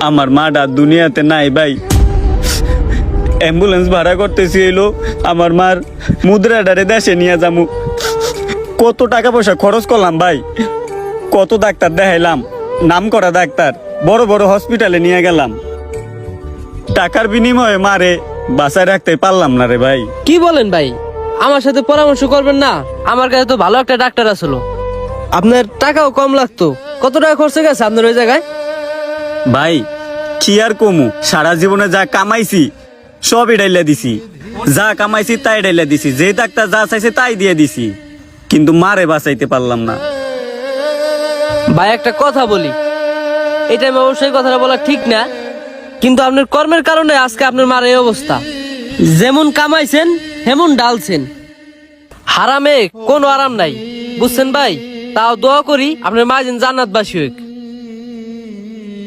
আমার মাটা দুনিয়াতে নাই ভাই। অ্যাম্বুলেন্স ভাড়া করতেছি এলো আমার মার মুদ্রাটারে দেশে নিয়ে যামু। কত টাকা পয়সা খরচ করলাম ভাই, কত ডাক্তার দেখাইলাম, নাম করা ডাক্তার, বড় বড় হসপিটালে নিয়ে গেলাম। টাকার বিনিময়ে মারে বাসায় রাখতে পারলাম না রে ভাই। কি বলেন ভাই, আমার সাথে পরামর্শ করবেন না? আমার কাছে তো ভালো একটা ডাক্তার আসলো, আপনার টাকাও কম লাগতো। কত টাকা খরচে গেছে আপনার ওই জায়গায়? ভাই কি আর কমু, সারা জীবনে যা কামাইছি সবই ডাইলা দিছি, যা কামাইছি তাই ডাইলা দিছি, যে ডাক্তার যা চাইছে তাই দিয়ে দিছি, কিন্তু মারে বাঁচাইতে পারলাম না। ভাই একটা কথা বলি, এই টাইমে অবশ্যই কথাটা বলা ঠিক না, কিন্তু আপনার কর্মের কারণে আজকে আপনার মার এই অবস্থা। যেমন কামাইছেন হেমন ডালছেন, হারামে কোনো আরাম নাই, বুঝছেন ভাই? তাও দোয়া করি আপনার মা যেন জান্নাতবাসী হোক।